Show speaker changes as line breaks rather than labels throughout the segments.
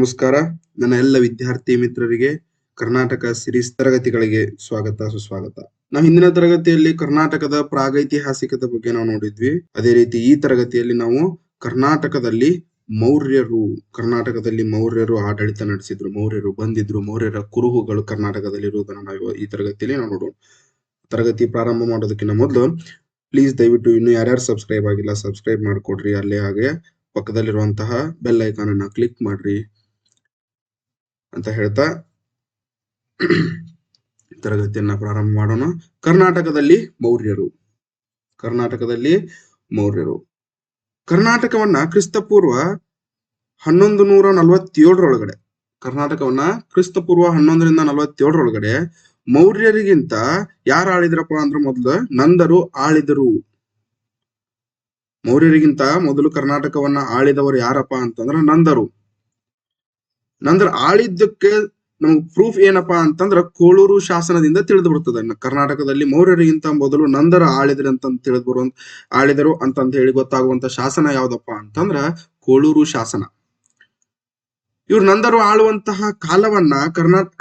ನಮಸ್ಕಾರ. ನನ್ನ ಎಲ್ಲ ವಿದ್ಯಾರ್ಥಿ ಮಿತ್ರರಿಗೆ ಕರ್ನಾಟಕ ಸಿರೀಸ್ ತರಗತಿಗಳಿಗೆ ಸ್ವಾಗತ ಸುಸ್ವಾಗತ. ನಾವು ಹಿಂದಿನ ತರಗತಿಯಲ್ಲಿ ಕರ್ನಾಟಕದ ಪ್ರಾಗೈತಿಹಾಸಿಕದ ಬಗ್ಗೆ ನಾವು ನೋಡಿದ್ವಿ. ಅದೇ ರೀತಿ ಈ ತರಗತಿಯಲ್ಲಿ ನಾವು ಕರ್ನಾಟಕದಲ್ಲಿ ಮೌರ್ಯರು ಆಡಳಿತ ನಡೆಸಿದ್ರು, ಮೌರ್ಯರು ಬಂದಿದ್ರು, ಮೌರ್ಯರ ಕುರುಹುಗಳು ಕರ್ನಾಟಕದಲ್ಲಿ ಇರುವುದನ್ನು ನಾವು ಈ ತರಗತಿಯಲ್ಲಿ ನಾವು ನೋಡೋಣ. ತರಗತಿ ಪ್ರಾರಂಭ ಮಾಡೋದಕ್ಕಿಂತ ಮೊದಲು ಪ್ಲೀಸ್ ದಯವಿಟ್ಟು ಇನ್ನು ಯಾರ್ಯಾರು ಸಬ್ಸ್ಕ್ರೈಬ್ ಆಗಿಲ್ಲ ಸಬ್ಸ್ಕ್ರೈಬ್ ಮಾಡ್ಕೊಡ್ರಿ. ಅಲ್ಲೇ ಹಾಗೆ ಪಕ್ಕದಲ್ಲಿರುವಂತಹ ಬೆಲ್ ಐಕಾನ್ ಅನ್ನ ಕ್ಲಿಕ್ ಮಾಡ್ರಿ ಅಂತ ಹೇಳ್ತಾ ತರಗತಿಯನ್ನ ಪ್ರಾರಂಭ ಮಾಡೋಣ. ಕರ್ನಾಟಕದಲ್ಲಿ ಮೌರ್ಯರು ಕರ್ನಾಟಕವನ್ನ ಕ್ರಿಸ್ತಪೂರ್ವ 1147ರೊಳಗಡೆ ಕ್ರಿಸ್ತಪೂರ್ವ 1147ರೊಳಗಡೆ ಮೌರ್ಯರಿಗಿಂತ ಯಾರು ಆಳಿದ್ರಪ್ಪ ಅಂದ್ರ ಮೊದಲು ನಂದರು ಆಳಿದರು. ಮೌರ್ಯರಿಗಿಂತ ಮೊದಲು ಕರ್ನಾಟಕವನ್ನ ಆಳಿದವರು ಯಾರಪ್ಪ ಅಂತಂದ್ರ ನಂದರು ಆಳಿದ್ದಕ್ಕೆ ನಮ್ಗೆ ಪ್ರೂಫ್ ಏನಪ್ಪಾ ಅಂತಂದ್ರ ಕೋಳೂರು ಶಾಸನದಿಂದ ತಿಳಿದು ಬರ್ತದೆ. ಕರ್ನಾಟಕದಲ್ಲಿ ಮೌರ್ಯರಿಗಿಂತ ಮೊದಲು ನಂದರ ಆಳಿದರು ಅಂತಂತ ಹೇಳಿ ಗೊತ್ತಾಗುವಂತ ಶಾಸನ ಯಾವ್ದಪ್ಪ ಅಂತಂದ್ರ ಕೋಳೂರು ಶಾಸನ. ಇವ್ರು ನಂದರು ಆಳುವಂತಹ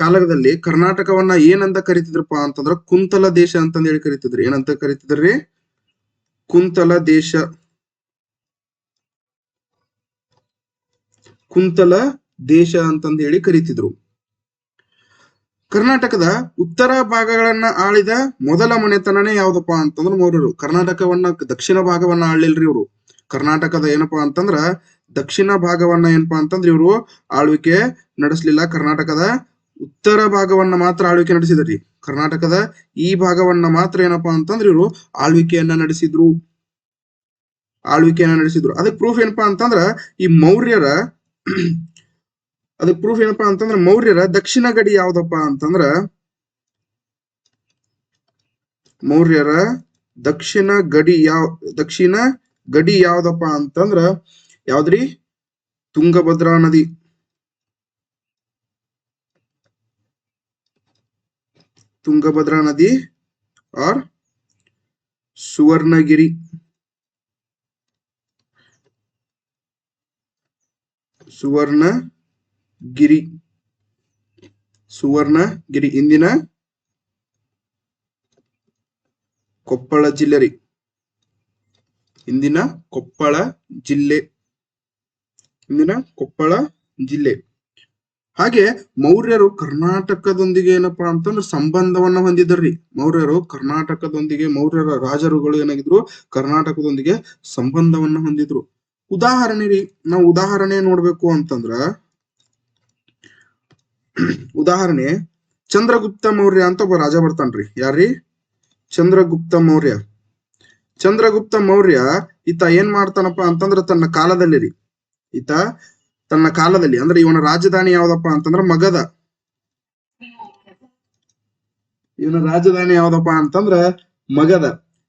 ಕಾಲದಲ್ಲಿ ಕರ್ನಾಟಕವನ್ನ ಏನಂತ ಕರಿತಿದ್ರಪ್ಪ ಅಂತಂದ್ರ ಕುಂತಲ ದೇಶ ಅಂತಂದ ಹೇಳಿ ಕರಿತಿದ್ರು. ಏನಂತ ಕರಿತಿದ್ರಿ? ಕುಂತಲ ದೇಶ ಅಂತಂದ ಹೇಳಿ ಕರಿತಿದ್ರು. ಕರ್ನಾಟಕದ ಉತ್ತರ ಭಾಗಗಳನ್ನ ಆಳಿದ ಮೊದಲ ಮನೆತನನೇ ಯಾವ್ದಪ್ಪ ಅಂತಂದ್ರ ಮೌರ್ಯರು. ಕರ್ನಾಟಕವನ್ನ ದಕ್ಷಿಣ ಭಾಗವನ್ನ ಆಳಿಲ್ರಿ ಇವ್ರು. ಕರ್ನಾಟಕದ ಏನಪ್ಪಾ ಅಂತಂದ್ರ ದಕ್ಷಿಣ ಭಾಗವನ್ನ ಏನಪ್ಪಾ ಅಂತಂದ್ರ ಇವ್ರು ಆಳ್ವಿಕೆ ನಡೆಸಲಿಲ್ಲ. ಕರ್ನಾಟಕದ ಉತ್ತರ ಭಾಗವನ್ನ ಮಾತ್ರ ಆಳ್ವಿಕೆ ನಡೆಸಿದ್ರಿ. ಕರ್ನಾಟಕದ ಈ ಭಾಗವನ್ನ ಮಾತ್ರ ಏನಪ್ಪಾ ಅಂತಂದ್ರ ಇವ್ರು ಆಳ್ವಿಕೆಯನ್ನ ನಡೆಸಿದ್ರು. ಅದಕ್ಕೆ ಪ್ರೂಫ್ ಏನಪ್ಪಾ ಅಂತಂದ್ರ ಈ ಮೌರ್ಯರ ದಕ್ಷಿಣ ಗಡಿ ಯಾವ್ದಪ್ಪ ಅಂತಂದ್ರ ದಕ್ಷಿಣ ಗಡಿ ಯಾವ್ದಪ್ಪ ಅಂತಂದ್ರ ಯಾವ್ದ್ರಿ? ತುಂಗಭದ್ರಾ ನದಿ. ಆರ್ ಸುವರ್ಣಗಿರಿ. ಇಂದಿನ ಕೊಪ್ಪಳ ಜಿಲ್ಲೆ. ಹಾಗೆ ಮೌರ್ಯರು ಕರ್ನಾಟಕದೊಂದಿಗೆ ಏನಪ್ಪಾ ಅಂತಂದ್ರೆ ಸಂಬಂಧವನ್ನ ಹೊಂದಿದ್ರಿ. ಮೌರ್ಯರ ರಾಜರುಗಳು ಏನಾಗಿದ್ರು? ಕರ್ನಾಟಕದೊಂದಿಗೆ ಸಂಬಂಧವನ್ನ ಹೊಂದಿದ್ರು. ಉದಾಹರಣೆ ನೋಡ್ಬೇಕು ಅಂತಂದ್ರ ಚಂದ್ರಗುಪ್ತ ಮೌರ್ಯ ಅಂತ ಒಬ್ಬ ರಾಜ ಬರ್ತಾನ್ರಿ. ಯಾರ್ರಿ? ಚಂದ್ರಗುಪ್ತ ಮೌರ್ಯ ಈತ ಏನ್ ಮಾಡ್ತಾನಪ್ಪ ಅಂತಂದ್ರ ತನ್ನ ಕಾಲದಲ್ಲಿ ಅಂದ್ರೆ ಇವನ ರಾಜಧಾನಿ ಯಾವ್ದಪ್ಪ ಅಂತಂದ್ರ ಮಗಧ.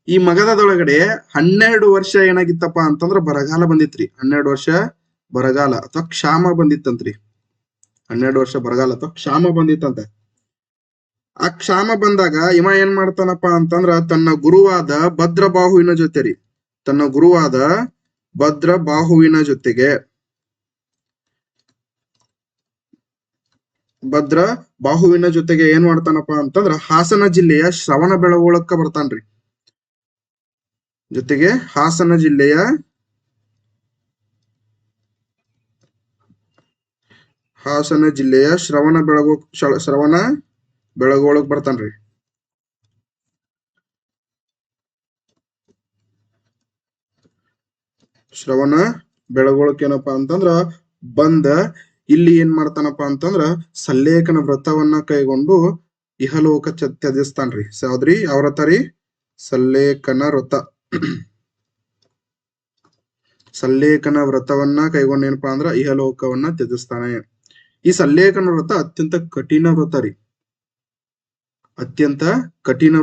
ಈ ಮಗಧದೊಳಗಡೆ 12 ವರ್ಷ ಏನಾಗಿತ್ತಪ್ಪ ಅಂತಂದ್ರ ಬರಗಾಲ ಬಂದಿತ್ರಿ. 12 ವರ್ಷ ಬರಗಾಲ ಅಥವಾ ಕ್ಷಾಮ ಬಂದಿತ್ತಂತ್ರಿ. 12 ವರ್ಷ ಬರಗಾಲ ಅಥವಾ ಕ್ಷಾಮ ಬಂದಿತ್ತಂತೆ. ಆ ಕ್ಷಾಮ ಬಂದಾಗ ಇವ ಏನ್ ಮಾಡ್ತಾನಪ್ಪ ಅಂತಂದ್ರ ತನ್ನ ಗುರುವಾದ ಭದ್ರಬಾಹುವಿನ ಜೊತೆಗೆ ಏನ್ ಮಾಡ್ತಾನಪ್ಪ ಅಂತಂದ್ರ ಹಾಸನ ಜಿಲ್ಲೆಯ ಶ್ರವಣಬೆಳಗೊಳಕ್ಕ ಬರ್ತಾನ್ರಿ. ಹಾಸನ ಜಿಲ್ಲೆಯ ಶ್ರವಣ ಬೆಳಗೊಳಕ್ ಬರ್ತಾನ್ರಿ. ಶ್ರವಣ ಬೆಳಗೊಳಕ್ ಏನಪ್ಪಾ ಅಂತಂದ್ರ ಬಂದ ಇಲ್ಲಿ ಏನ್ ಮಾಡ್ತಾನಪ್ಪ ಅಂತಂದ್ರ ಸಲ್ಲೇಖನ ವ್ರತವನ್ನ ಕೈಗೊಂಡು ಇಹಲೋಕ ತ್ಯಜಿಸ್ತಾನ್ರಿ. ಯಾವ್ದ್ರಿ? ಯಾವ ವ್ರತ ರೀ? ಸಲ್ಲೇಖನ ವ್ರತವನ್ನ ಕೈಗೊಂಡು ಏನಪ್ಪಾ ಅಂದ್ರ ಇಹಲೋಕವನ್ನ ತ್ಯಜಿಸ್ತಾನೆ. ಈ ಸಲ್ಲೇಖನ ವ್ರತ ಅತ್ಯಂತ ಕಠಿಣ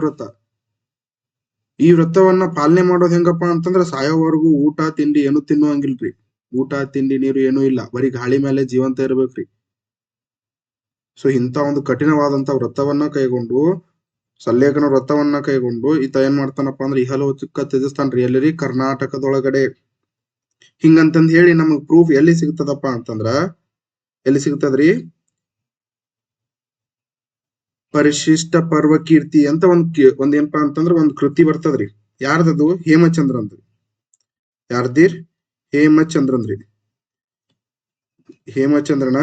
ವ್ರತ. ಈ ವ್ರತವನ್ನ ಪಾಲನೆ ಮಾಡೋದ್ ಹೆಂಗಪ್ಪ ಅಂತಂದ್ರ ಸಾಯೋವರೆಗೂ ಊಟ ತಿಂಡಿ ಏನು ತಿನ್ನುವಂಗಿಲ್ರಿ. ಊಟ ತಿಂಡಿ ನೀರು ಏನೂ ಇಲ್ಲ, ಬರೀ ಗಾಳಿ ಮೇಲೆ ಜೀವಂತ ಇರ್ಬೇಕ್ರಿ. ಸೊ ಇಂತ ಒಂದು ಕಠಿಣವಾದಂತ ಸಲ್ಲೇಖನ ವ್ರತವನ್ನ ಕೈಗೊಂಡು ಈತ ಏನ್ ಮಾಡ್ತಾನಪ್ಪ ಅಂದ್ರೆ ಇಹಲೋಕ ತ್ಯಜಿಸ್ತಾನ್ರಿ. ಎಲ್ಲರಿ? ಕರ್ನಾಟಕದೊಳಗಡೆ. ಹಿಂಗಂತಂದ್ ಹೇಳಿ ನಮಗ್ ಪ್ರೂಫ್ ಎಲ್ಲಿ ಸಿಗ್ತದಪ್ಪ ಅಂತಂದ್ರ ಎಲ್ಲಿ ಸಿಗ್ತದ್ರಿ? ಪರಿಶಿಷ್ಟ ಪರ್ವ ಕೀರ್ತಿ ಅಂತ ಒಂದ್ ಏನಪ್ಪಾ ಅಂತಂದ್ರ ಒಂದ್ ಕೃತಿ ಬರ್ತದ್ರಿ. ಯಾರ್ದದು? ಹೇಮಚಂದ್ರನ್ರಿ. ಯಾರ್ದಿರ್? ಹೇಮಚಂದ್ರನ್ರಿ. ಹೇಮಚಂದ್ರನ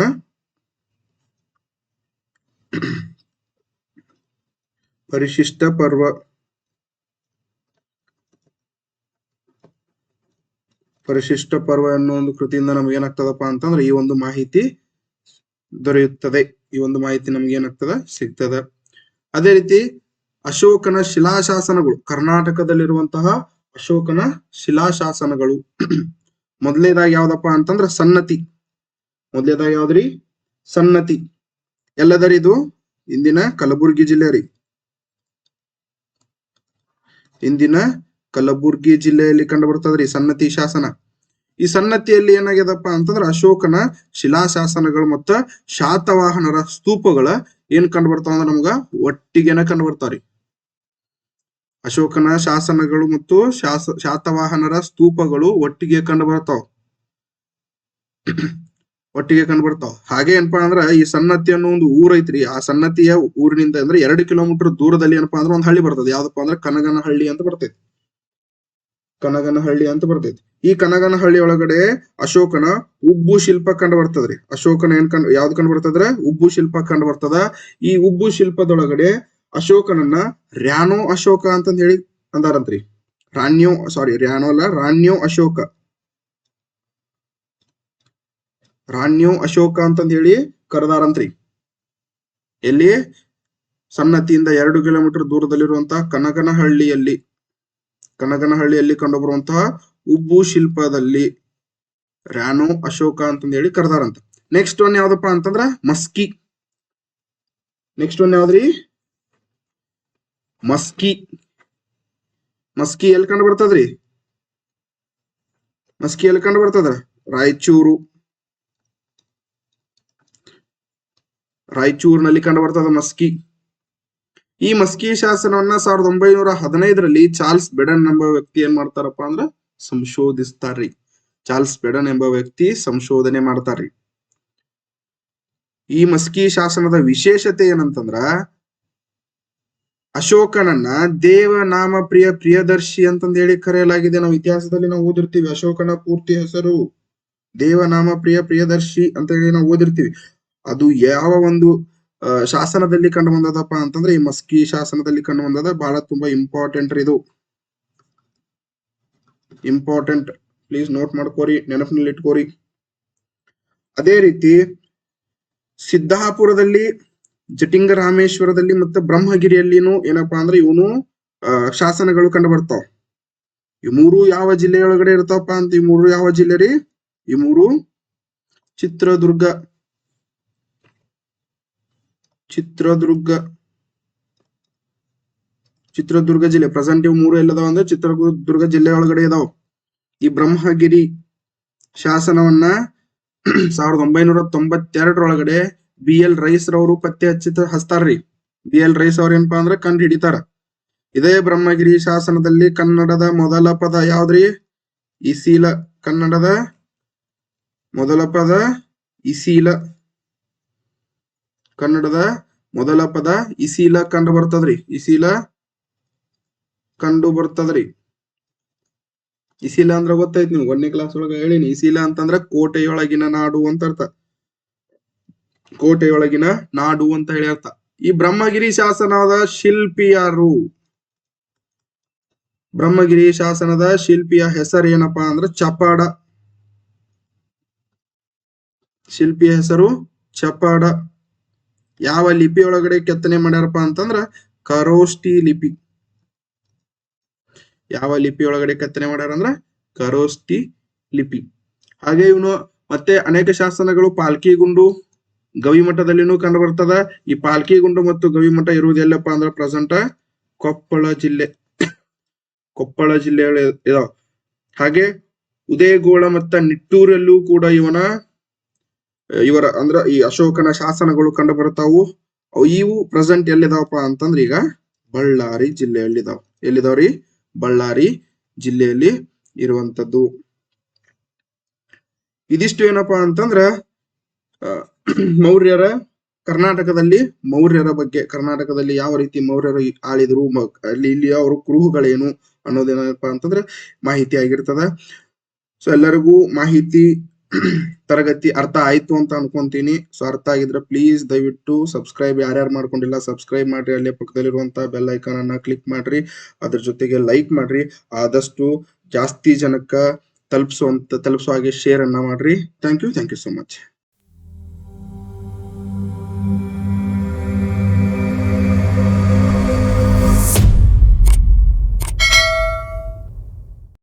ಪರಿಶಿಷ್ಟ ಪರ್ವ ಅನ್ನೋ ಒಂದು ಕೃತಿಯಿಂದ ನಮ್ಗೆ ಏನಾಗ್ತದಪ್ಪ ಅಂತಂದ್ರೆ ಈ ಒಂದು ಮಾಹಿತಿ ದೊರೆಯುತ್ತದೆ. ಈ ಒಂದು ಮಾಹಿತಿ ನಮ್ಗೆ ಏನಾಗ್ತದ? ಸಿಗ್ತದ. ಅದೇ ರೀತಿ ಅಶೋಕನ ಶಿಲಾಶಾಸನಗಳು, ಕರ್ನಾಟಕದಲ್ಲಿರುವಂತಹ ಅಶೋಕನ ಶಿಲಾಶಾಸನಗಳು. ಮೊದಲನೇದಾಗಿ ಯಾವ್ದಪ್ಪ ಅಂತಂದ್ರ ಸನ್ನತಿ. ಮೊದಲನೇದಾಗಿ ಯಾವ್ದ್ರಿ? ಸನ್ನತಿ. ಎಲ್ಲದರಿ ಇದು? ಇಂದಿನ ಕಲಬುರ್ಗಿ ಜಿಲ್ಲೆ ರೀ. ಇಂದಿನ ಕಲಬುರ್ಗಿ ಜಿಲ್ಲೆಯಲ್ಲಿ ಕಂಡು ಬರ್ತದ್ರಿ ಸನ್ನತಿ ಶಾಸನ. ಈ ಸನ್ನತಿಯಲ್ಲಿ ಏನಾಗ್ಯದಪ್ಪ ಅಂತಂದ್ರ ಅಶೋಕನ ಶಿಲಾಶಾಸನಗಳು ಮತ್ತ ಶಾತವಾಹನರ ಸ್ತೂಪಗಳ ಏನ್ ಕಂಡು ಬರ್ತಾವ ಅಂದ್ರ ನಮ್ಗ ಒಟ್ಟಿಗೆನ ಕಂಡು ಬರ್ತಾವ್ರಿ. ಅಶೋಕನ ಶಾಸನಗಳು ಮತ್ತು ಶಾತವಾಹನರ ಸ್ತೂಪಗಳು ಒಟ್ಟಿಗೆ ಕಂಡು ಬರ್ತಾವ. ಹಾಗೆ ಏನಪ್ಪಾ ಅಂದ್ರ ಈ ಸನ್ನತಿ ಅನ್ನೋ ಒಂದು ಊರ್ ಐತ್ರಿ. ಆ ಸನ್ನತಿಯ ಊರಿನಿಂದ ಅಂದ್ರೆ 2 ಕಿಲೋಮೀಟರ್ ದೂರದಲ್ಲಿ ಏನಪ್ಪಾ ಅಂದ್ರ ಒಂದ್ ಹಳ್ಳಿ ಬರ್ತದೆ. ಯಾವ್ದಪ್ಪ ಅಂದ್ರ ಕನಗನಹಳ್ಳಿ ಅಂತ ಬರ್ತೈತಿ. ಕನಗನಹಳ್ಳಿ ಅಂತ ಬರ್ತೈತಿ. ಈ ಕನಗನಹಳ್ಳಿ ಒಳಗಡೆ ಅಶೋಕನ ಉಬ್ಬು ಶಿಲ್ಪ ಕಂಡು ಬರ್ತದ್ರಿ. ಅಶೋಕನ ಯಾವ್ದು ಕಂಡು ಬರ್ತದ್ರ? ಉಬ್ಬು ಶಿಲ್ಪ ಕಂಡು ಬರ್ತದ. ಈ ಉಬ್ಬು ಶಿಲ್ಪದೊಳಗಡೆ ಅಶೋಕನನ್ನ ರ್ಯಾನೋ ಅಶೋಕ ಅಂತಂದ್ ಹೇಳಿ ಅಂದಾರಂತ್ರಿ. ರ್ಯಾನೋ ಅಲ್ಲ, ರಾಣ್ಯೋ ಅಶೋಕ. ರಾಣ್ಯೋ ಅಶೋಕ ಅಂತಂದ್ ಹೇಳಿ ಕರೆದಾರಂತ್ರಿ. ಎಲ್ಲಿ? ಸನ್ನತಿಯಿಂದ 2 ಕಿಲೋಮೀಟರ್ ದೂರದಲ್ಲಿರುವಂತಹ ಕನಗನಹಳ್ಳಿಯಲ್ಲಿ ಕಂಡು ಬರುವಂತಹ ಉಬ್ಬು ಶಿಲ್ಪದಲ್ಲಿ ರ್ಯಾನೋ ಅಶೋಕ ಅಂತಂದ್ ಹೇಳಿ ಕರೆದಾರಂತ. ನೆಕ್ಸ್ಟ್ ಒನ್ ಯಾವ್ದಪ್ಪ ಅಂತಂದ್ರ ಮಸ್ಕಿ. ನೆಕ್ಸ್ಟ್ ಒನ್ ಯಾವ್ದ್ರಿ? ಮಸ್ಕಿ. ಎಲ್ಲಿ ಕಂಡು ಬರ್ತದ್ರಿ? ಮಸ್ಕಿ ಎಲ್ಲಿ ಕಂಡು ಬರ್ತದ? ರಾಯಚೂರಿನಲ್ಲಿ ಕಂಡು ಬರ್ತದ ಮಸ್ಕಿ. ಈ ಮಸ್ಕಿ ಶಾಸನವನ್ನ 1915ರಲ್ಲಿ ಚಾರ್ಲ್ಸ್ ಬೆಡನ್ ಎಂಬ ವ್ಯಕ್ತಿ ಏನ್ ಮಾಡ್ತಾರಪ್ಪ ಅಂದ್ರ ಸಂಶೋಧಿಸ್ತಾರ್ರಿ. ಚಾರ್ಲ್ಸ್ ಬೆಡನ್ ಎಂಬ ವ್ಯಕ್ತಿ ಸಂಶೋಧನೆ ಮಾಡ್ತಾರ್ರಿ. ಈ ಮಸ್ಕಿ ಶಾಸನದ ವಿಶೇಷತೆ ಏನಂತಂದ್ರ ಅಶೋಕನನ್ನ ದೇವನಾಮ ಪ್ರಿಯದರ್ಶಿ ಅಂತಂದ್ ಹೇಳಿ ಕರೆಯಲಾಗಿದೆ. ನಾವು ಇತಿಹಾಸದಲ್ಲಿ ನಾವು ಓದಿರ್ತೀವಿ. ಅಶೋಕನ ಪೂರ್ತಿ ಹೆಸರು ದೇವನಾಮ ಪ್ರಿಯದರ್ಶಿ ಅಂತ ಹೇಳಿ ನಾವು ಓದಿರ್ತೀವಿ. ಅದು ಯಾವ ಒಂದು ಶಾಸನದಲ್ಲಿ ಕಂಡು ಬಂದದಪ್ಪ ಅಂತಂದ್ರೆ ಈ ಮಸ್ಕಿ ಶಾಸನದಲ್ಲಿ ಕಂಡು ಬಂದದ. ಬಹಳ ತುಂಬಾ ಇಂಪಾರ್ಟೆಂಟ್ ಇದು. ಇಂಪಾರ್ಟೆಂಟ್, ಪ್ಲೀಸ್ ನೋಟ್ ಮಾಡ್ಕೋರಿ, ನೆನಪಿನಲ್ಲಿ ಇಟ್ಕೋರಿ. ಅದೇ ರೀತಿ ಸಿದ್ದಾಪುರದಲ್ಲಿ, ಜಟಿಂಗರಾಮೇಶ್ವರದಲ್ಲಿ ಮತ್ತು ಬ್ರಹ್ಮಗಿರಿಯಲ್ಲಿನೂ ಏನಪ್ಪಾ ಅಂದ್ರೆ ಇವನು ಶಾಸನಗಳು ಕಂಡು ಬರ್ತಾವ. ಈ ಮೂರು ಯಾವ ಜಿಲ್ಲೆಯೊಳಗಡೆ ಇರ್ತಾವಪ್ಪ ಅಂತ? ಈ ಮೂರು ಯಾವ ಜಿಲ್ಲೆ ರೀ? ಈ ಮೂರು ಚಿತ್ರದುರ್ಗ ಜಿಲ್ಲೆ. ಪ್ರೆಸೆಂಟ್ ಇವು ಮೂರು ಎಲ್ಲದಾವ ಅಂದ್ರೆ ಚಿತ್ರದುರ್ಗ ಜಿಲ್ಲೆ ಒಳಗಡೆ ಇದಾವ. ಈ ಬ್ರಹ್ಮಗಿರಿ ಶಾಸನವನ್ನ 1992ರೊಳಗಡೆ BL ರೈಸ್ ರವರು ಪತ್ತೆ ಹಚ್ತಾರ್ರಿ. BL ರೈಸ್ ಅವ್ರ ಏನಪ್ಪಾ ಅಂದ್ರ ಕಂಡು ಹಿಡಿತಾರ. ಇದೇ ಬ್ರಹ್ಮಗಿರಿ ಶಾಸನದಲ್ಲಿ ಕನ್ನಡದ ಮೊದಲ ಪದ ಯಾವ್ದ್ರಿ? ಇಸೀಲ. ಕನ್ನಡದ ಮೊದಲ ಪದ ಇಸೀಲ. ಕನ್ನಡದ ಮೊದಲ ಪದ ಇಸೀಲ ಕಂಡು ಬರ್ತದ್ರಿ. ಇಸೀಲ ಅಂದ್ರ ಗೊತ್ತೈತಿ ನೀವು, 1ನೇ ಕ್ಲಾಸ್ ಒಳಗ ಹೇಳಿನಿ. ಇಸೀಲ ಅಂತಂದ್ರ ಕೋಟೆಯೊಳಗಿನ ನಾಡು ಅಂತ ಅರ್ಥ. ಕೋಟೆಯೊಳಗಿನ ನಾಡು ಅಂತ ಹೇಳಿ ಅರ್ಥ. ಈ ಬ್ರಹ್ಮಗಿರಿ ಶಾಸನದ ಶಿಲ್ಪಿ ಯಾರು? ಬ್ರಹ್ಮಗಿರಿ ಶಾಸನದ ಶಿಲ್ಪಿಯ ಹೆಸರು ಏನಪ್ಪಾ ಅಂದ್ರ ಚಪಾಡ. ಶಿಲ್ಪಿಯ ಹೆಸರು ಚಪಾಡ. ಯಾವ ಲಿಪಿ ಒಳಗಡೆ ಕೆತ್ತನೆ ಮಾಡ್ಯಾರಪ್ಪ ಅಂತಂದ್ರ ಖರೋಷ್ಠಿ ಲಿಪಿ. ಯಾವ ಲಿಪಿ ಒಳಗಡೆ ಕೆತ್ತನೆ ಮಾಡ್ಯಾರ ಅಂದ್ರ ಖರೋಷ್ಠಿ ಲಿಪಿ. ಹಾಗೆ ಇವನು ಮತ್ತೆ ಅನೇಕ ಶಾಸನಗಳು ಪಾಲ್ಕಿಗುಂಡು, ಗವಿಮಠದಲ್ಲಿನೂ ಕಂಡು ಬರ್ತದ. ಈ ಪಾಲ್ಕಿಗುಂಡು ಮತ್ತು ಗವಿಮಠ ಇರುವುದು ಎಲ್ಲಪ್ಪ ಅಂದ್ರ ಪ್ರೆಸೆಂಟ್ ಕೊಪ್ಪಳ ಜಿಲ್ಲೆ ಇದಾವ. ಹಾಗೆ ಉದಯಗೋಳ ಮತ್ತ ನಿಟ್ಟೂರಲ್ಲೂ ಕೂಡ ಇವರ ಅಂದ್ರ ಈ ಅಶೋಕನ ಶಾಸನಗಳು ಕಂಡು ಬರ್ತಾವು. ಇವು ಪ್ರೆಸೆಂಟ್ ಎಲ್ಲಿದಾವಪ್ಪ ಅಂತಂದ್ರ ಈಗ ಬಳ್ಳಾರಿ ಜಿಲ್ಲೆಯಲ್ಲಿ ಇದಾವ. ಎಲ್ಲಿದಾವ್ರಿ? ಬಳ್ಳಾರಿ ಜಿಲ್ಲೆಯಲ್ಲಿ ಇರುವಂತದ್ದು. ಇದಿಷ್ಟು ಏನಪ್ಪಾ ಅಂತಂದ್ರ ಆ, ಮೌರ್ಯರ ಕರ್ನಾಟಕದಲ್ಲಿ ಮೌರ್ಯರ ಬಗ್ಗೆ, ಕರ್ನಾಟಕದಲ್ಲಿ ಯಾವ ರೀತಿ ಮೌರ್ಯರು ಆಳಿದ್ರು, ಅಲ್ಲಿ ಇಲ್ಲಿ ಅವರು ಕುರುಹುಗಳೇನು ಅನ್ನೋದೇನಪ್ಪಾ ಅಂತಂದ್ರೆ ಮಾಹಿತಿ ಆಗಿರ್ತದ. ಸೊ ಎಲ್ಲರಿಗೂ ಮಾಹಿತಿ ತರಗತಿ ಅರ್ಥ ಆಯ್ತು ಅಂತ ಅನ್ಕೊಂತೀನಿ. ಸೊ ಅರ್ಥ ಆಗಿದ್ರೆ ಪ್ಲೀಸ್ ದಯವಿಟ್ಟು ಸಬ್ಸ್ಕ್ರೈಬ್, ಯಾರ್ಯಾರು ಮಾಡ್ಕೊಂಡಿಲ್ಲ ಸಬ್ಸ್ಕ್ರೈಬ್ ಮಾಡ್ರಿ. ಅಲ್ಲೇ ಪಕ್ಕದಲ್ಲಿರುವಂತಹ ಬೆಲ್ ಐಕಾನ್ ಅನ್ನ ಕ್ಲಿಕ್ ಮಾಡ್ರಿ. ಅದ್ರ ಜೊತೆಗೆ ಲೈಕ್ ಮಾಡ್ರಿ. ಆದಷ್ಟು ಜಾಸ್ತಿ ಜನಕ್ಕ ತಲುಪಿಸೋ ಹಾಗೆ ಶೇರ್ ಅನ್ನ ಮಾಡ್ರಿ. Thank you so much.